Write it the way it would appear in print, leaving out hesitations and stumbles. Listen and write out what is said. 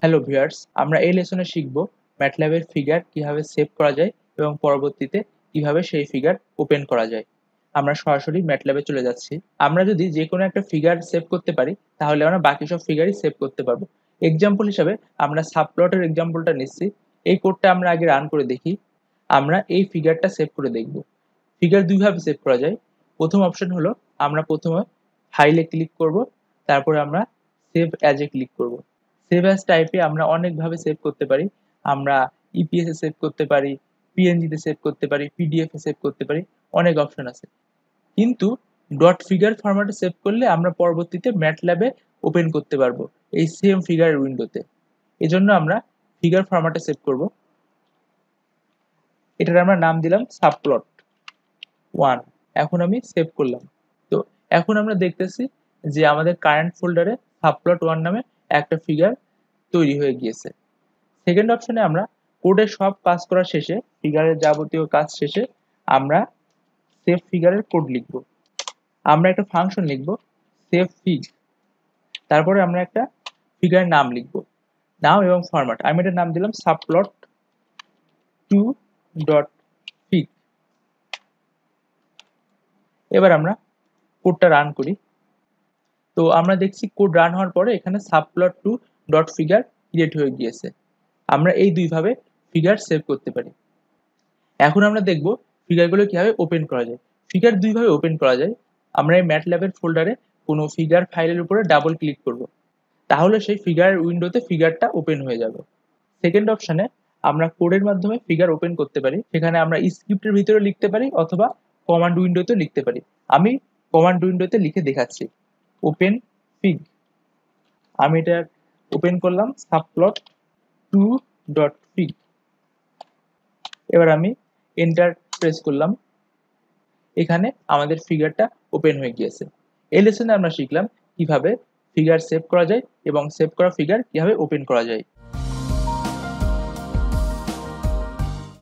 Hello viewers, আমরা এই লেসনে শিখব ম্যাটল্যাবের ফিগার কিভাবে সেভ করা যায় এবং পরবর্তীতে কিভাবে সেই ফিগার ওপেন করা যায়। আমরা সরাসরি ম্যাটল্যাবে চলে যাচ্ছি। আমরা যদি যে কোনো একটা ফিগার সেভ করতে পারি তাহলে আমরা বাকি সব ফিগারই সেভ করতে পারবো। এক্সাম্পল হিসাবে আমরা সাবপ্লটের এক্সাম্পলটা নিচ্ছি। এই কোডটা আমরা আগে রান করে দেখি। আমরা এই ফিগারটা সেভ করে দেখব। ফিগার দুইভাবে সেভ করা যায়। প্রথম অপশন হলো আমরা প্রথমে ফাইলে ক্লিক করব, তারপরে আমরা সেভ অ্যাজ এ ক্লিক করব। সেভ অ্যাজ টাইপে আমরা অনেকভাবে সেভ করতে পারি। আমরা ইপিএস এ সেভ করতে পারি, পিএনজি তে সেভ করতে পারি, পিডিএফ এ সেভ করতে পারি, অনেক অপশন আছে। কিন্তু ডট ফিগার ফরম্যাটে সেভ করলে আমরা পরবর্তীতে ম্যাটল্যাবে ওপেন করতে পারবো এই সেম ফিগার উইন্ডোতে। এজন্য আমরা ফিগার ফরম্যাটে সেভ করব। এটার আমরা নাম দিলাম সাবপ্লট 1। এখন আমি সেভ করলাম। তো এখন আমরা দেখতেছি যে আমাদের কারেন্ট ফোল্ডারে সাবপ্লট 1 নামে একটা ফিগার তৈরি হয়ে গিয়েছে। সেকেন্ড অপশনে আমরা কোডের সব কাজ করা শেষে, ফিগারের যাবতীয় কাজ শেষে আমরা সেভ ফিগারের কোড লিখব। আমরা একটা ফাংশন লিখব সেভ ফিগ, তারপরে আমরা একটা ফিগারের নাম লিখব, নাম এবং ফরম্যাট। আমি এটার নাম দিলাম সাবপ্লট 2.fig। এবার আমরা কোডটা রান করি। তো আমরা দেখছি কোড রান হওয়ার পরে এখানে সাবপ্লট 2.figure ক্রিয়েট হয়ে গিয়েছে। আমরা এই দুইভাবে ফিগার সেভ করতে পারি। এখন আমরা দেখব ফিগারগুলো কিভাবে ওপেন করা যায়। ফিগার দুইভাবে ওপেন করা যায়। আমরা এই ম্যাটল্যাবের ফোল্ডারে কোনো ফিগার ফাইলের উপরে ডাবল ক্লিক করব, তাহলে সেই ফিগার উইন্ডোতে ফিগারটা ওপেন হয়ে যাবে। সেকেন্ড অপশনে আমরা কোডের মাধ্যমে ফিগার ওপেন করতে পারি। সেখানে আমরা স্ক্রিপ্টের ভিতরে লিখতে পারি অথবা কমান্ড উইন্ডোতে লিখতে পারি। আমি কমান্ড উইন্ডোতে লিখে দেখাচ্ছি, ওপেন ফিগ। আমি এটা ওপেন করলাম সাবপ্লট 2.fig। এবার আমি এন্টার প্রেস করলাম। এখানে আমাদের ফিগারটা ওপেন হয়ে গিয়েছে। এই লেসনে আমরা শিখলাম কিভাবে ফিগার সেভ করা যায় এবং সেভ করা ফিগার কিভাবে ওপেন করা যায়।